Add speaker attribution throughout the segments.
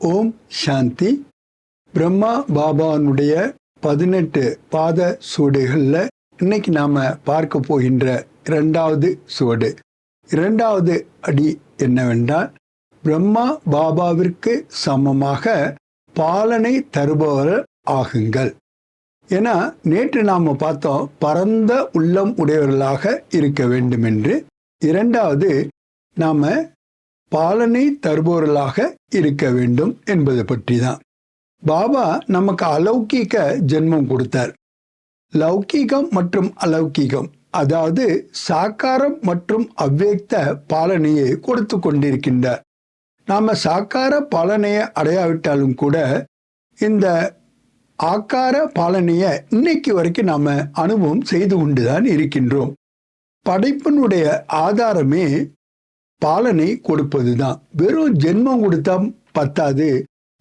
Speaker 1: ஓம் சாந்தி. பிரம்மா பாபானுடைய 18 பாத சுவடுகளில் இன்னைக்கு நாம் பார்க்க போகின்ற இரண்டாவது சுவடு, இரண்டாவது அடி என்னவென்றால், பிரம்மா பாபாவிற்கு சமமாக பாலனை தருபவர் ஆகுங்கள். ஏன்னா நேற்று நாம் பார்த்தோம், பரந்த உள்ளம் உடையவர்களாக இருக்க வேண்டும் என்று. இரண்டாவது, நாம் பாலனை தருபவர்களாக இருக்க வேண்டும் என்பது பற்றி தான். பாபா நமக்கு அலௌகீக ஜென்மம் கொடுத்தார். லௌகீகம் மற்றும் அலௌகீகம், அதாவது சாக்காரம் மற்றும் அவ்வியக்த பாலனையை கொடுத்து கொண்டிருக்கின்றார். நாம் சாக்கார பாலனையை அடையாவிட்டாலும் கூட இந்த ஆக்கார பாலனையை இன்னைக்கு வரைக்கும் நாம் அனுபவம் செய்து கொண்டுதான் இருக்கின்றோம். படைப்பினுடைய ஆதாரமே பாலனை கொடுப்பது தான். வெறும் ஜென்மம் கொடுத்தா பத்தாது,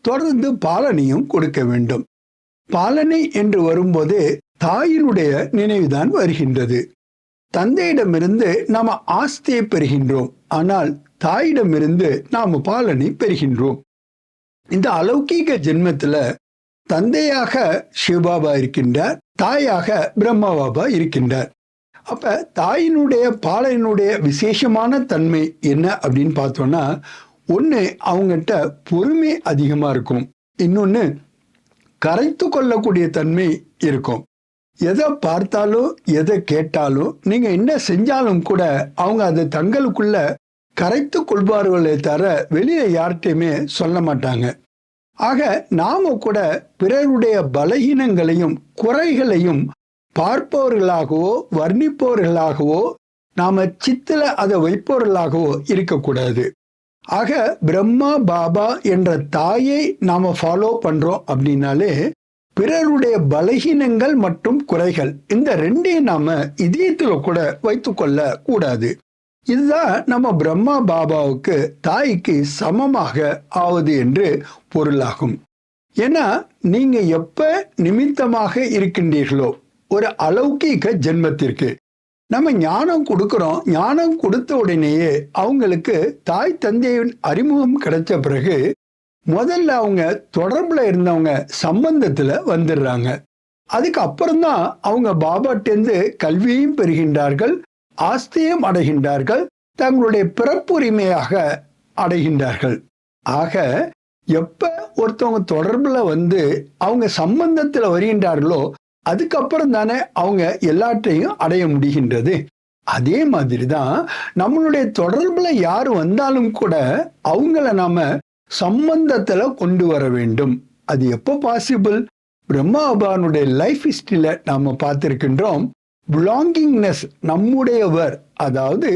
Speaker 1: தொடர்ந்து பாலனையும் கொடுக்க வேண்டும். பாலனை என்று வரும்போதே தாயினுடைய நினைவுதான் வருகின்றது. தந்தையிடமிருந்து நாம் ஆஸ்தியை பெறுகின்றோம், ஆனால் தாயிடமிருந்து நாம் பாலனை பெறுகின்றோம். இந்த அலௌகீக ஜென்மத்துல தந்தையாக சிவபாபா இருக்கின்றார், தாயாக பிரம்மா பாபா இருக்கின்றார். அப்ப தாயினுடைய பாலனுடைய விசேஷமான தன்மை என்ன அப்படின்னு பார்த்தோம்னா, ஒன்று அவங்ககிட்ட பொறுமை அதிகமா இருக்கும், இன்னொன்று கரைத்து கொள்ளக்கூடிய தன்மை இருக்கும். எதை பார்த்தாலும் எதை கேட்டாலும் நீங்க என்ன செஞ்சாலும் கூட அவங்க அதை தங்களுக்குள்ள கரைத்து கொள்வார்களே தவிர வெளியே யார்கிட்டையுமே சொல்ல மாட்டாங்க. ஆக நாம கூட பிறருடைய பலகீனங்களையும் குறைகளையும் பார்ப்பவர்களாகவோ வர்ணிப்பவர்களாகவோ நாம சித்தில அதை வைப்பவர்களாகவோ இருக்கக்கூடாது. ஆக பிரம்மா பாபா என்ற தாயை நாம ஃபாலோ பண்றோம் அப்படின்னாலே பிறருடைய பலகீனங்கள் மற்றும் குறைகள் இந்த ரெண்டையும் நாம இதயத்துல கூட வைத்துக்கொள்ள கூடாது. இதுதான் நம்ம பிரம்மா பாபாவுக்கு தாய்க்கு சமமாக ஆவது என்று பொருளாகும். ஏன்னா நீங்க எப்ப நிமித்தமாக இருக்கின்றீர்களோ ஒரு அலௌகீக ஜென்மத்திற்கு நம்ம ஞானம் கொடுக்கிறோம், ஞானம் கொடுத்த உடனேயே அவங்களுக்கு தாய் தந்தையின் அறிமுகம் கிடைச்ச பிறகு முதல்ல அவங்க தொடர்புல இருந்தவங்க சம்பந்தத்துல வந்துடுறாங்க. அதுக்கு அப்புறம்தான் அவங்க பாபாட்டேந்து கல்வியையும் பெறுகின்றார்கள், ஆஸ்தியும் அடைகின்றார்கள், தங்களுடைய பிறப்புரிமையாக அடைகின்றார்கள். ஆக எப்ப ஒருத்தவங்க தொடர்புல வந்து அவங்க சம்பந்தத்துல வருகின்றார்களோ அதுக்கப்புறம் தானே அவங்க எல்லாற்றையும் அடைய முடிகின்றது. அதே மாதிரிதான் நம்மளுடைய தொடர்புல யாரு வந்தாலும் கூட அவங்கள நாம சம்பந்தத்துல கொண்டு வர வேண்டும். அது எப்போ பாசிபிள்? பிரம்மா பாபானுடைய லைஃப் ஹிஸ்டரியில நாம பார்த்திருக்கின்றோம். பிலாங்கிங்னஸ், நம்முடையவர், அதாவது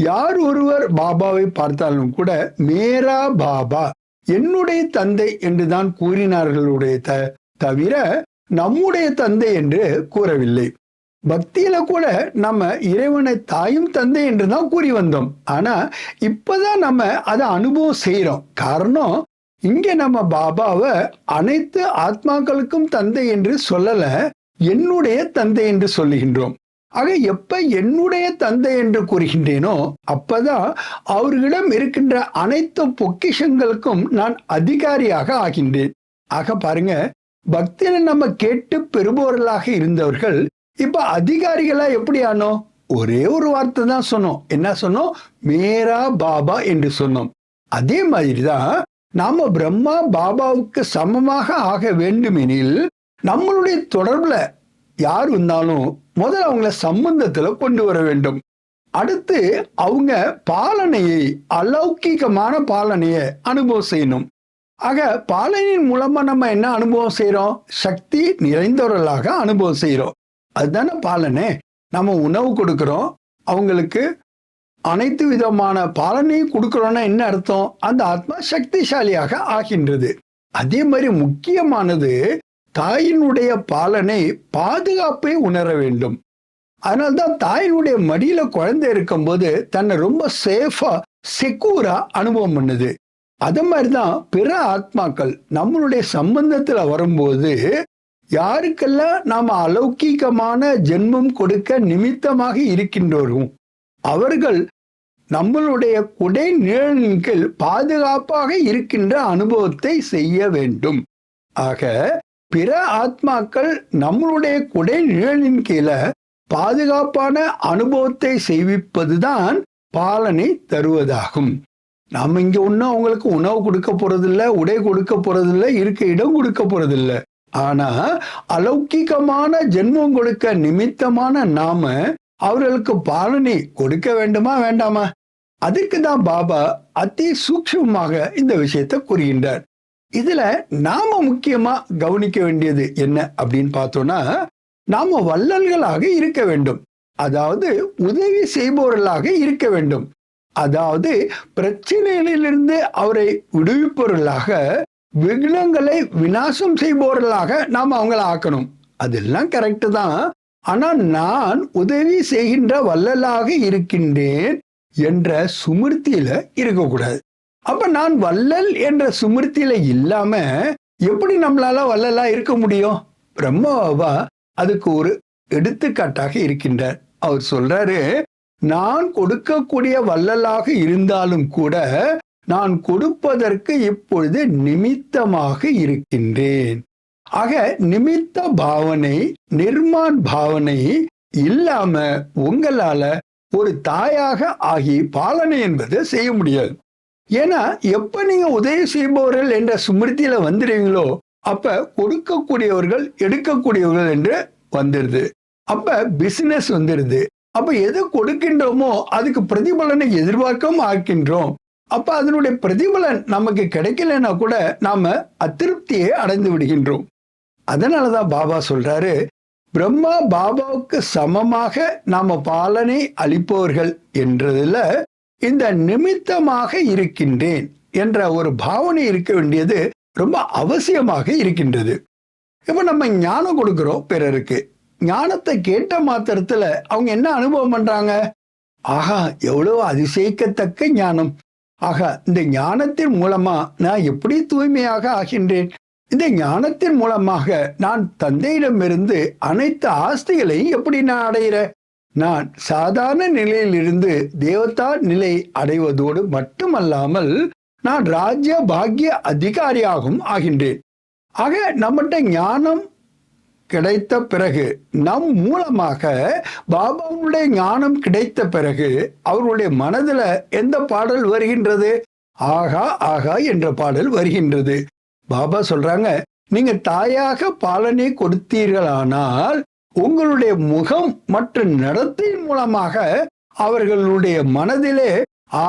Speaker 1: யார் ஒருவர் பாபாவை பார்த்தாலும் கூட மேரா பாபா, என்னுடைய தந்தை என்றுதான் கூறினார்களுடைய தவிர நம்முடைய தந்தை என்று கூறவில்லை. பக்தியில கூட நம்ம இறைவனை தாயும் தந்தை என்று தான் கூறி வந்தோம். ஆனா இப்பதான் நம்ம அதை அனுபவம் செய்யறோம். காரணம், இங்க நம்ம பாபாவை அனைத்து ஆத்மாக்களுக்கும் தந்தை என்று சொல்லல, என்னுடைய தந்தை என்று சொல்லுகின்றோம். ஆக எப்ப என்னுடைய தந்தை என்று கூறுகின்றேனோ அப்பதான் அவர்களிடம் இருக்கின்ற அனைத்து பொக்கிஷங்களுக்கும் நான் அதிகாரியாக ஆகின்றேன். ஆக பாருங்க, பக்தியில நம்ம கேட்டு பெறுபவர்களாக இருந்தவர்கள் இப்ப அதிகாரிகளா எப்படி ஆனோம்? ஒரே ஒரு வார்த்தை தான் சொன்னோம். என்ன சொன்னோம்? மேரா பாபா என்று சொன்னோம். அதே மாதிரிதான் நாம பிரம்மா பாபாவுக்கு சமமாக ஆக வேண்டுமெனில் நம்மளுடைய தொடர்புல யார் வந்தாலும் முதல்ல அவங்கள சம்பந்தத்துல கொண்டு வர வேண்டும். அடுத்து அவங்க பாலனையை, அலௌகீகமான பாலனையை அனுபவம் செய்யணும். ஆக பாலனின் மூலமா நம்ம என்ன அனுபவம் செய்யறோம்? சக்தி நிறைந்தவர்களாக அனுபவம் செய்யறோம். அதுதானே பாலனே. நம்ம உணவு கொடுக்கிறோம், அவங்களுக்கு அனைத்து விதமான பாலனையும் கொடுக்கிறோம்னா என்ன அர்த்தம்? அந்த ஆத்மா சக்திசாலியாக ஆகின்றது. அதே மாதிரி முக்கியமானது, தாயினுடைய பாலனை பாதுகாப்பை உணர வேண்டும். அதனால்தான் தாயினுடைய மடியில குழந்தை இருக்கும்போது தன்னை ரொம்ப சேஃபா செக்யூரா அனுபவம் பண்ணுது. அது மாதிரிதான் பிற ஆத்மாக்கள் நம்மளுடைய சம்பந்தத்துல வரும்போது யாருக்கெல்லாம் நாம அலௌகீகமான ஜென்மம் கொடுக்க நிமித்தமாக இருக்கின்றோரும் அவர்கள் நம்மளுடைய குடை நிழலின் கீழ் பாதுகாப்பாக இருக்கின்ற அனுபவத்தை செய்ய வேண்டும். ஆக பிற ஆத்மாக்கள் நம்மளுடைய குடை நிழலின் கீழே பாதுகாப்பான அனுபவத்தை செய்விப்பதுதான் பாலனை தருவதாகும். நாம இங்க ஒன்னும் அவங்களுக்கு உணவு கொடுக்க போறதில்ல, உடை கொடுக்க போறதில்ல, இருக்க இடம் கொடுக்க போறதில்ல. ஆனா அலௌகிகமான ஜென்மம் கொடுக்க நிமித்தமான நாம அவர்களுக்கு பாலனை கொடுக்க வேண்டுமா வேண்டாமா? அதுக்கு தான் பாபா அதி சூக்ஷ்மமாக இந்த விஷயத்தை கூறுகின்றார். இதுல நாம முக்கியமா கவனிக்க வேண்டியது என்ன அப்படின்னு பார்த்தோம்னா, நாம வள்ளல்களாக இருக்க வேண்டும். அதாவது உதவி செய்பவர்களாக இருக்க வேண்டும். அதாவது பிரச்சனைகளிலிருந்து அவரை விடுவிப்பவர்களாக, விக்னங்களை விநாசம் செய்பவர்களாக நாம் அவங்கள ஆக்கணும். அதெல்லாம் கரெக்டு தான். ஆனா நான் உதவி செய்கின்ற வள்ளலாக இருக்கின்றேன் என்ற சுமிருத்தியில இருக்கக்கூடாது. அப்ப நான் வள்ளல் என்ற சுமிருத்தியில இல்லாம எப்படி நம்மளால வள்ளலா இருக்க முடியும்? பிரம்மாவா அதுக்கு ஒரு எடுத்துக்காட்டாக இருக்கின்றார். அவர் சொல்றாரு, நான் கொடுக்கக்கூடிய வள்ளலாக இருந்தாலும் கூட நான் கொடுப்பதற்கு இப்பொழுது நிமித்தமாக இருக்கின்றேன். ஆக நிமித்த பாவனை, நிர்மான் பாவனை இல்லாம உங்களால ஒரு தாயாக ஆகி பாலனை என்பதை செய்ய முடியாது. ஏன்னா எப்ப நீங்க உதவி செய்பவர்கள் என்ற சுமிருத்தியில வந்துடுவீங்களோ அப்ப கொடுக்கக்கூடியவர்கள் எடுக்கக்கூடியவர்கள் என்று வந்துடுது. அப்ப பிசினஸ் வந்துடுது. அப்ப எது கொடுக்கின்றோமோ அதுக்கு பிரதிபலனை எதிர்பார்க்கவும் ஆக்கின்றோம். அப்ப அதனுடைய பிரதிபலன் நமக்கு கிடைக்கலன்னா கூட நாம அதிருப்தியை அடைந்து விடுகின்றோம். அதனாலதான் பாபா சொல்றாரு, பிரம்மா பாபாவுக்கு சமமாக நாம பாலனை அளிப்பவர்கள் என்றதுல இந்த நிமித்தமாக இருக்கின்றேன் என்ற ஒரு பாவனை இருக்க வேண்டியது ரொம்ப அவசியமாக இருக்கின்றது. இப்ப நம்ம ஞானம் கொடுக்கிறோம் பிறருக்கு. ஞானத்தை கேட்ட மாத்திரத்துல அவங்க என்ன அனுபவம் பண்றாங்க? ஆஹா, எவ்வளவு அதிசயிக்கத்தக்க ஞானம்! ஆகா, இந்த ஞானத்தின் மூலமா நான் எப்படி தூய்மையாக ஆகின்றேன். இந்த ஞானத்தின் மூலமாக நான் தந்தையிடமிருந்து அனைத்து ஆஸ்திகளையும் எப்படி நான் அடைகிறேன். நான் சாதாரண நிலையிலிருந்து தேவதா நிலை அடைவதோடு மட்டுமல்லாமல் நான் ராஜ்ய பாக்ய அதிகாரியாகவும் ஆகின்றேன். ஆக நம்மகிட்ட ஞானம் கிடைத்த பிறகு, நம் மூலமாக பாபாவுடைய ஞானம் கிடைத்த பிறகு அவருடைய மனதில் எந்த பாடல் வருகின்றது? ஆகா ஆகா என்ற பாடல் வருகின்றது. பாபா சொல்றாங்க, நீங்க தாயாக பாலனை கொடுத்தீர்களானால் உங்களுடைய முகம் மற்றும் நடத்தையின் மூலமாக அவர்களுடைய மனதிலே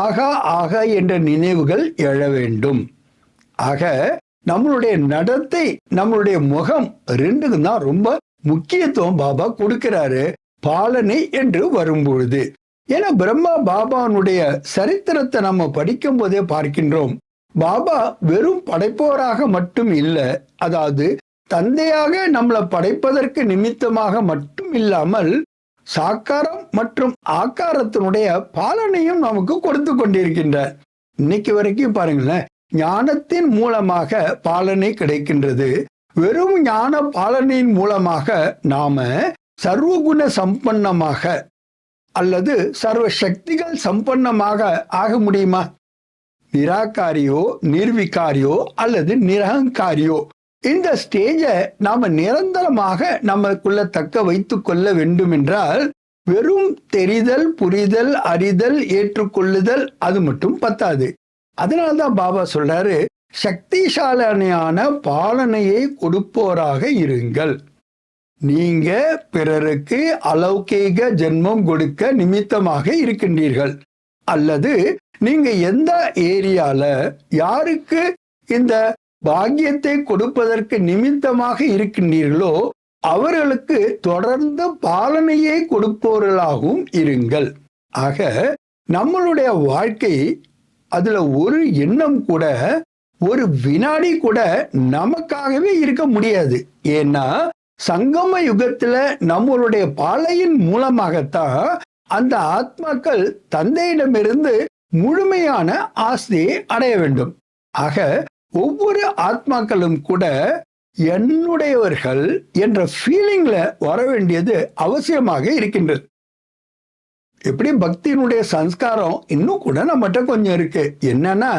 Speaker 1: ஆகா ஆகா என்ற நினைவுகள் எழ வேண்டும். ஆக நம்மளுடைய நடத்தை, நம்மளுடைய முகம் ரெண்டுக்கும் தான் ரொம்ப முக்கியத்துவம் பாபா கொடுக்கிறாரு பாலனை என்று வரும்பொழுது. ஏன்னா பிரம்மா பாபாவுடைய சரித்திரத்தை நம்ம படிக்கும் போதே பார்க்கின்றோம், பாபா வெறும் படைப்பவராக மட்டும் இல்லை, அதாவது தந்தையாக நம்மளை படைப்பதற்கு நிமித்தமாக மட்டும் இல்லாமல் சாக்காரம் மற்றும் ஆக்காரத்தினுடைய பாலனையும் நமக்கு கொடுத்து கொண்டிருக்கின்றார். இன்னைக்கு வரைக்கும் பாருங்களேன், ஞானத்தின் மூலமாக பாலனை கிடைக்கின்றது. வெறும் ஞான பாலனின் மூலமாக நாம சர்வகுண சம்பன்னமாக அல்லது சர்வ சக்திகள் சம்பன்னமாக ஆக முடியுமா? நிராகாரியோ நிர்விகாரியோ அல்லது நிரகங்காரியோ இந்த ஸ்டேஜை நாம நிரந்தரமாக நமக்குள்ள தக்க வைத்துக் கொள்ள வேண்டும் என்றால் வெறும் தெரிதல், புரிதல், அறிதல், ஏற்றுக்கொள்ளுதல் அது மட்டும் பத்தாது. அதனால்தான் பாபா சொல்றாரு, சக்திசாலியான பாலனையை கொடுப்போராக இருங்கள். நீங்க பிறருக்கு அலௌகீக ஜென்மம் கொடுக்க நிமித்தமாக இருக்கின்றீர்கள். அல்லது நீங்க எந்த ஏரியால யாருக்கு இந்த பாக்கியத்தை கொடுப்பதற்கு நிமித்தமாக இருக்கின்றீர்களோ அவர்களுக்கு தொடர்ந்து பாலனையை கொடுப்பவர்களாகவும் இருங்கள். ஆக நம்மளுடைய வாழ்க்கை, அதுல ஒரு எண்ணம் கூட, ஒரு வினாடி கூட நமக்காகவே இருக்க முடியாது. ஏன்னா சங்கம யுகத்துல நம்மளுடைய பாலையின் மூலமாகத்தான் அந்த ஆத்மாக்கள் தந்தையிடமிருந்து முழுமையான ஆஸ்தியை அடைய வேண்டும். ஆக ஒவ்வொரு ஆத்மாக்களும் கூட என்னுடையவர்கள் என்ற ஃபீலிங்ல வர வேண்டியது அவசியமாக இருக்கின்றது. எப்படி பக்தியினுடைய சம்ஸ்காரம் இன்னும் கூட நம்மகிட்ட கொஞ்சம் இருக்கு. என்னன்னா,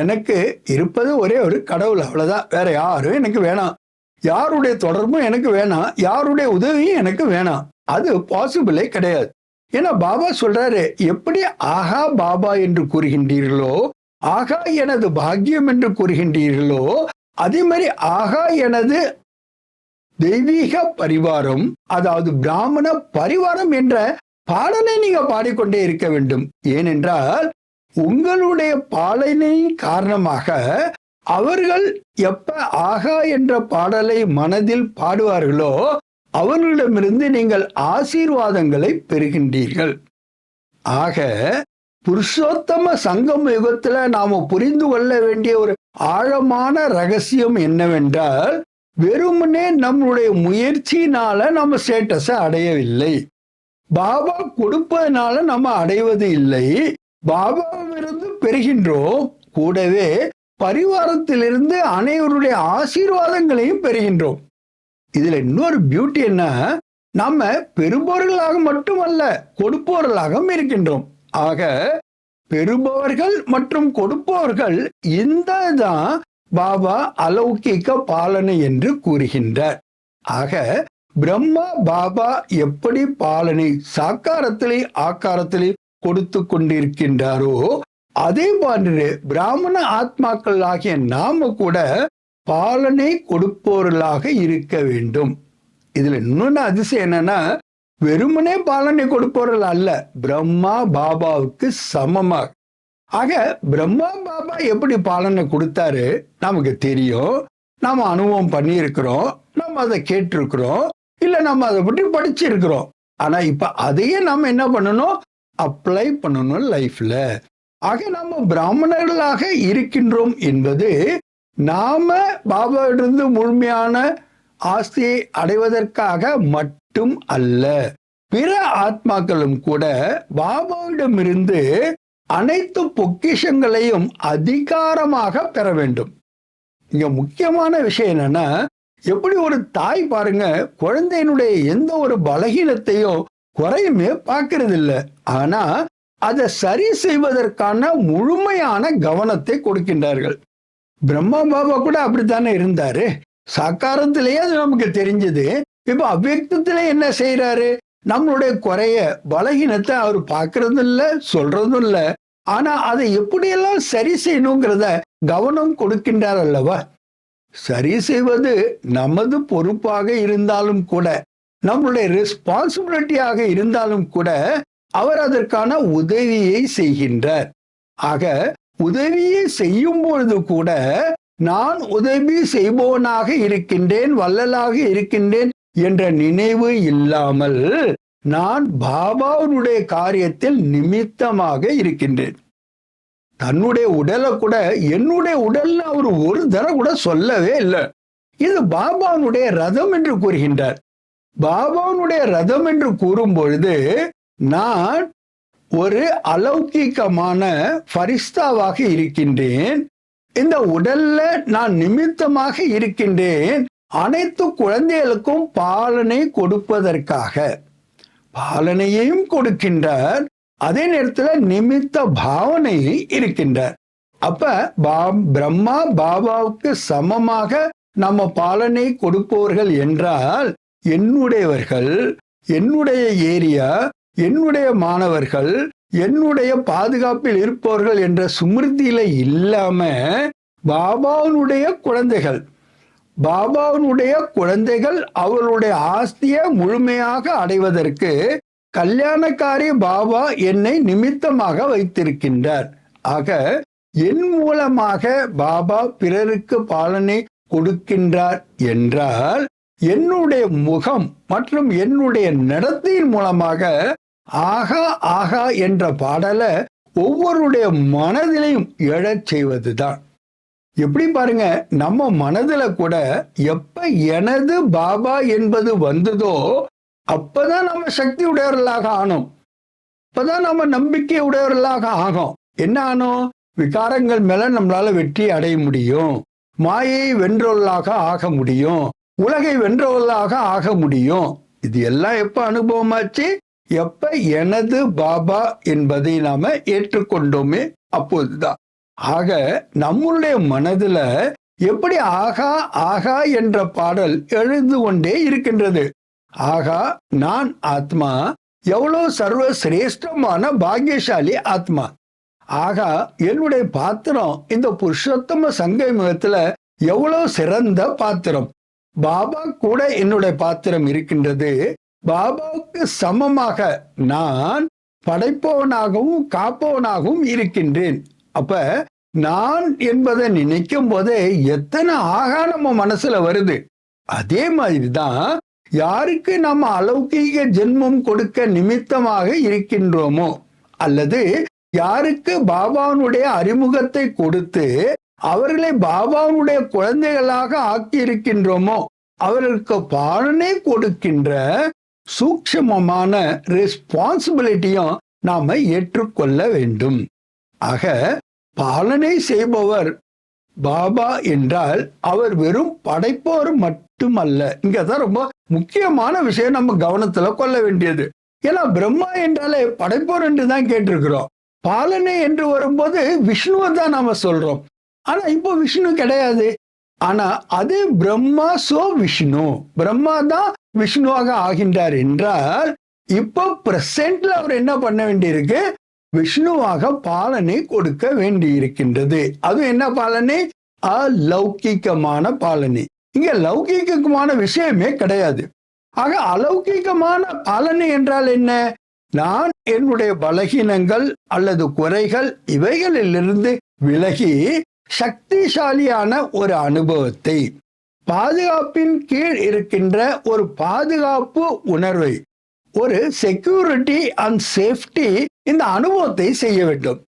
Speaker 1: எனக்கு இருப்பது ஒரே ஒரு கடவுள், அவ்வளவுதான். வேற யாரும் எனக்கு வேணாம், யாருடைய தொடர்பும் எனக்கு வேணாம், யாருடைய உதவியும் எனக்கு வேணாம். அது பாசிபிளே கிடையாது. ஏன்னா பாபா சொல்றாரு, எப்படி ஆகா பாபா என்று கூறுகின்றீர்களோ, ஆகா எனது பாக்கியம் என்று கூறுகின்றீர்களோ, அதே மாதிரி ஆகா எனது தெய்வீக பரிவாரம், அதாவது பிராமண பரிவாரம் என்ற பாடலை நீங்க பாடிக்கொண்டே இருக்க வேண்டும். ஏனென்றால் உங்களுடைய பாடலின் காரணமாக அவர்கள் எப்ப ஆகா என்ற பாடலை மனதில் பாடுவார்களோ அவர்களிடமிருந்து நீங்கள் ஆசீர்வாதங்களை பெறுகின்றீர்கள். ஆக புருஷோத்தம சங்கம் யுகத்துல நாம புரிந்து கொள்ள வேண்டிய ஒரு ஆழமான ரகசியம் என்னவென்றால், வெறுமனே நம்மளுடைய முயற்சியினால நம்ம ஸ்டேட்டஸை அடையவில்லை. பாபா கொடுப்பதனால நம்ம அடைவது இல்லை. பாபாவிலிருந்து பெறுகின்றோம், கூடவே பரிவாரத்திலிருந்து அனைவருடைய ஆசீர்வாதங்களையும் பெறுகின்றோம். இதுல இன்னொரு பியூட்டி என்ன, நம்ம பெறுபவர்களாக மட்டுமல்ல கொடுப்பவர்களாகவும் இருக்கின்றோம். ஆக பெறுபவர்கள் மற்றும் கொடுப்பவர்கள் இந்த தான் பாபா அலௌகிக பாலனை என்று கூறுகின்றார். ஆக பிரம்மா பாபா எப்படி பாலனை சாக்காரத்திலே ஆக்காரத்திலே கொடுத்து கொண்டிருக்கின்றாரோ, அதே போன்று பிராமண ஆத்மாக்கள் ஆகிய நாம கூட பாலனை கொடுப்பவர்களாக இருக்க வேண்டும். இதுல இன்னொன்னு அதிசயம் என்னன்னா, வெறுமனே பாலனை கொடுப்பவர்கள் அல்ல, பிரம்மா பாபாவுக்கு சமமாக. ஆக பிரம்மா பாபா எப்படி பாலனை கொடுத்தாரு நமக்கு தெரியும், நாம அனுபவம் பண்ணியிருக்கிறோம், நம்ம அதை கேட்டிருக்கிறோம், இல்ல நம்ம அதை பற்றி படிச்சிருக்கிறோம். ஆனா இப்ப அதையே நம்ம என்ன பண்ணணும், அப்ளை பண்ணணும் லைஃப்ல. ஆக நம்ம பிராமணர்களாக இருக்கின்றோம் என்பது நாம பாபாவிலிருந்து முழுமையான ஆஸ்தியை அடைவதற்காக மட்டும் அல்ல, பிற ஆத்மாக்களும் கூட பாபாவிடமிருந்து அனைத்து பொக்கிஷங்களையும் அதிகாரமாக பெற வேண்டும். இங்க முக்கியமான விஷயம் என்னன்னா, எப்படி ஒரு தாய் பாருங்க, குழந்தையினுடைய எந்த ஒரு பலகீனத்தையும் குறையுமே பார்க்கறது இல்லை, ஆனா அதை சரி செய்வதற்கான முழுமையான கவனத்தை கொடுக்கின்றார்கள். பிரம்மா பாபா கூட அப்படித்தானே இருந்தாரு. சாக்காரத்திலேயே அது நமக்கு தெரிஞ்சது. இப்ப அவ்வியக்தத்திலே என்ன செய்யறாரு, நம்மளுடைய குறைய பலகீனத்தை அவர் பார்க்கறதும் இல்ல, சொல்றதும் இல்ல, ஆனா அதை எப்படியெல்லாம் சரி செய்யணுங்கிறத கவனம் கொடுக்கின்றார் அல்லவா. சரி செய்வது நமது பொறுப்பாக இருந்தாலும் கூட, நம்மளுடைய ரெஸ்பான்சிபிலிட்டியாக இருந்தாலும் கூட அவர் அதற்கான உதவியை செய்கின்றார். ஆக உதவியை செய்யும் பொழுது கூட நான் உதவி செய்பவனாக இருக்கின்றேன், வள்ளலாக இருக்கின்றேன் என்ற நினைவு இல்லாமல் நான் பாபாவுடைய காரியத்தில் நிமித்தமாக இருக்கின்றேன். தன்னுடைய உடலை கூட என்னுடைய உடல்னு அவர் ஒரு தடவை கூட சொல்லவே இல்லை. இது பாபாவுடைய ரதம் என்று கூறுகின்றார். பாபாவுடைய ரதம் என்று கூறும் பொழுது நான் ஒரு அலௌகிகமான ஃபரிஸ்தாவாக இருக்கின்றேன். இந்த உடல்ல நான் நிமித்தமாக இருக்கின்றேன், அனைத்து குழந்தைகளுக்கும் பாலனை கொடுப்பதற்காக. பாலனையையும் கொடுக்கின்றார், அதே நேரத்தில் நிமித்த பாவனை இருக்கின்றார். அப்ப பிரம்மா பாபாவுக்கு சமமாக நம்ம பாலனை கொடுப்பவர்கள் என்றால், என்னுடையவர்கள், என்னுடைய ஏரியா, என்னுடைய மாணவர்கள், என்னுடைய பாதுகாப்பில் இருப்பவர்கள் என்ற சுமிருதியில இல்லாம பாபாவுடைய குழந்தைகள், பாபாவுடைய குழந்தைகள் அவர்களுடைய ஆஸ்தியை முழுமையாக அடைவதற்கு கல்யாணக்காரி பாபா என்னை நிமித்தமாக வைத்திருக்கின்றார். ஆக என் மூலமாக பாபா பிறருக்கு பாலனை கொடுக்கின்றார் என்றால், என்னுடைய முகம் மற்றும் என்னுடைய நடத்தையின் மூலமாக ஆகா ஆகா என்ற பாடலை ஒவ்வொருடைய மனதிலையும் எழச் செய்வதுதான். எப்படி பாருங்க, நம்ம மனதுல கூட எப்ப எனது பாபா என்பது வந்ததோ அப்பதான் நம்ம சக்தி உடையவர்களாக ஆனோம், அப்பதான் நம்ம நம்பிக்கை உடையவர்களாக ஆகும். என்ன ஆனோம், விகாரங்கள் மேல நம்மளால வெற்றி அடைய முடியும், மாயை வென்றவர்களாக ஆக முடியும், உலகை வென்றவர்களாக ஆக முடியும். இது எல்லாம் எப்ப அனுபவமாச்சு, எப்ப எனது பாபா என்பதை நாம ஏற்றுக்கொண்டோமே அப்போதுதான். ஆக நம்முடைய மனதுல எப்படி ஆகா ஆகா என்ற பாடல் எழுந்து கொண்டே இருக்கின்றது. ஆகா, நான் ஆத்மா, எவ்வளவு சர்வ சிரேஷ்டமான பாக்கியசாலி ஆத்மா. ஆகா, என்னுடைய பாத்திரம் இந்த புருஷோத்தம சங்கமத்துல எவ்வளவு சிறந்த பாத்திரம். பாபா கூட என்னுடைய பாத்திரம் இருக்கின்றது. பாபாவுக்கு சமமாக நான் படைப்பவனாகவும் காப்பவனாகவும் இருக்கின்றேன். அப்ப நான் என்பதை நினைக்கும் போதே எத்தனை ஆகா நம்ம மனசுல வருது. அதே மாதிரிதான் யாருக்கு நம்ம அலௌகீக ஜென்மம் கொடுக்க நிமித்தமாக இருக்கின்றோமோ, அல்லது யாருக்கு பாபாவுடைய அறிமுகத்தை கொடுத்து அவர்களை பாபாவுடைய குழந்தைகளாக ஆக்கி இருக்கின்றோமோ, அவர்களுக்கு பாலனை கொடுக்கின்ற சூக்ஷ்மமான ரெஸ்பான்சிபிலிட்டியும் நாம ஏற்றுக்கொள்ள வேண்டும். ஆக பாலனை செய்பவர் பாபா என்றால் அவர் வெறும் படைப்பவர் மட்டுமல்ல. இங்கதான் ரொம்ப முக்கியமான விஷயம் நம்ம கவனத்துல கொள்ள வேண்டியது. ஏன்னா பிரம்மா என்றாலே படைப்பவர் என்று தான் கேட்டிருக்கிறோம். பாலனை என்று வரும்போது விஷ்ணுவை தான் நாம சொல்றோம். ஆனா இப்போ விஷ்ணு கிடையாது. ஆனா அதே பிரம்மா சோ விஷ்ணு, பிரம்மா தான் விஷ்ணுவாக ஆகின்றார் என்றால் இப்போ பிரசன்ட்ல அவர் என்ன பண்ண வேண்டியிருக்கு? விஷ்ணுவாக பாலனை கொடுக்க வேண்டி இருக்கின்றது. அது என்ன பாலனை? அலௌகிகமான பாலனை. இங்க லௌகிகமான விஷயமே கிடையாது. ஆக அலௌகிகமான பாலனை என்றால் என்ன? நான் என்னுடைய பலகீனங்கள் அல்லது குறைகள் இவைகளிலிருந்து விலகி சக்திசாலியான ஒரு அனுபவத்தை, பாதுகாப்பின் கீழ் இருக்கின்ற ஒரு பாதுகாப்பு உணர்வை, ஒரு செக்யூரிட்டி அண்ட் சேஃப்டி, இந்த அனுபவத்தை செய்ய வேண்டும்.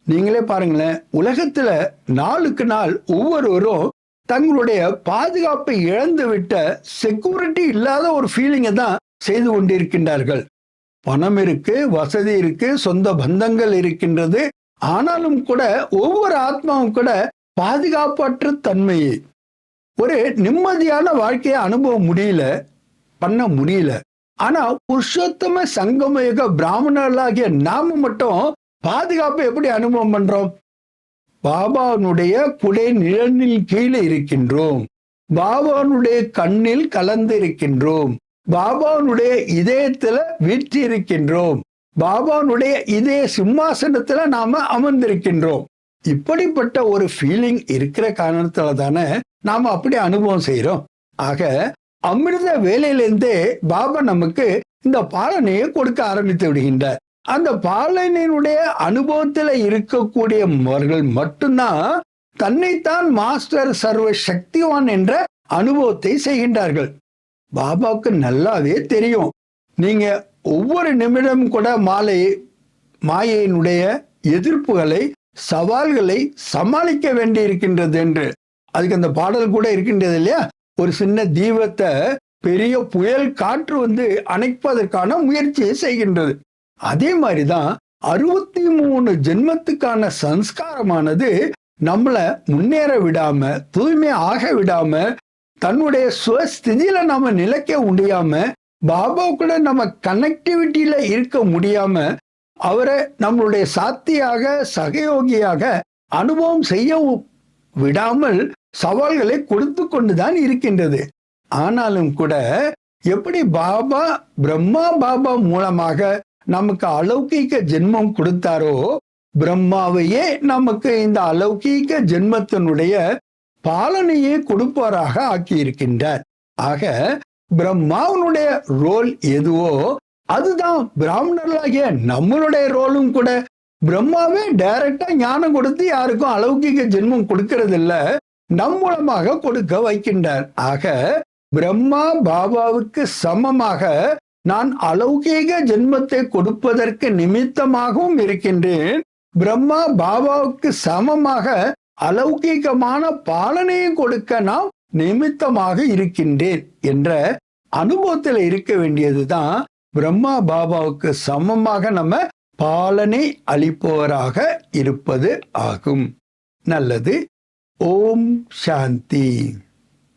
Speaker 1: நீங்களே பாருங்களேன், உலகத்துல நாளுக்கு நாள் ஒவ்வொருவரும் தங்களுடைய பாதுகாப்பை இழந்து விட்ட, செக்யூரிட்டி இல்லாத ஒரு ஃபீலிங்கை தான் செய்து கொண்டிருக்கின்றார்கள். பணம் இருக்கு, வசதி இருக்கு, சொந்த பந்தங்கள் இருக்கின்றது. ஆனாலும் கூட ஒவ்வொரு ஆத்மாவும் கூட பாதுகாப்பற்ற தன்மையை, ஒரு நிம்மதியான வாழ்க்கையை அனுபவம் பண்ண முடியல. ஆனா புருஷோத்தம சங்கமயுக பிராமணர்களாகிய நாம மட்டும் பாதுகாப்பை எப்படி அனுபவம் பண்றோம்? பாபாவுடைய குடை நிழலில் கீழே இருக்கின்றோம். பாபாவுடைய கண்ணில் கலந்து இருக்கின்றோம். பாபாவுடைய இதயத்துல வீற்றி இருக்கின்றோம். பாபாவுடைய இதய சிம்மாசனத்துல நாம அமர்ந்திருக்கின்றோம். இப்படிப்பட்ட ஒரு ஃபீலிங் இருக்கிற காரணத்துல தானே நாம அப்படி அனுபவம் செய்யறோம். ஆக அமிர்த வேலையிலிருந்தே பாபா நமக்கு இந்த பாலனையை கொடுக்க ஆரம்பித்து விடுகின்றார். அந்த பாலனையினுடைய அனுபவத்துல இருக்கக்கூடியவர்கள் மட்டும்தான் தன்னைத்தான் மாஸ்டர் சர்வ சக்திவான் என்ற அனுபவத்தை செய்கின்றார்கள். பாபாவுக்கு நல்லாவே தெரியும், நீங்க ஒவ்வொரு நிமிடம் கூட மாயையினுடைய எதிர்ப்புகளை, சவால்களை சமாளிக்க வேண்டி இருக்கின்றது என்று. அதுக்கு அந்த பாடல் கூட இருக்கின்றது இல்லையா? ஒரு சின்ன தீபத்தை பெரிய புயல் காற்று அணைப்பதற்கான முயற்சியை செய்கின்றது. அதே மாதிரிதான் 63 ஜென்மத்துக்கான சம்ஸ்காரமானது நம்மள முன்னேற விடாம, தூய்மை ஆக விடாம, தன்னுடைய சுவஸ்திதியில நாம நிலைக்க முடியாம, பாபா கூட நம்ம கனெக்டிவிட்டியில இருக்க முடியாம, அவரை நம்மளுடைய சாத்தியாக சகயோகியாக அனுபவம் செய்ய விடாமல் சவால்களை கொடுத்து கொண்டுதான் இருக்கின்றது. ஆனாலும் கூட எப்படி பாபா பிரம்மா பாபா மூலமாக நமக்கு அலௌகீக ஜென்மம் கொடுத்தாரோ, பிரம்மாவையே நமக்கு இந்த அலௌகீக ஜென்மத்தினுடைய பாலனையே கொடுப்பவராக ஆக்கி இருக்கின்றார். ஆக பிரம்மாவனுடைய ரோல் எதுவோ அதுதான் பிராமணர்களாகிய நம்மளுடைய ரோலும் கூட. பிரம்மாவே டைரக்டா ஞானம் கொடுத்து யாருக்கும் அலௌகிக ஜென்மம் கொடுக்கறது இல்ல, நம் மூலமாக கொடுக்க வைக்கின்றார். ஆக பிரம்மா பாபாவுக்கு சமமாக நான் அலௌகீக ஜென்மத்தை கொடுப்பதற்கு நிமித்தமாகவும் இருக்கின்றேன். பிரம்மா பாபாவுக்கு சமமாக அலௌகீகமான பாலனையும் கொடுக்க நான் நிமித்தமாக இருக்கின்றேன் என்ற அனுபவத்தில் இருக்க வேண்டியதுதான் பிரம்மா பாபாவுக்கு சமமாக நம்ம பாலனை அளிப்பவராக இருப்பது ஆகும். நல்லது. ஓம் சாந்தி.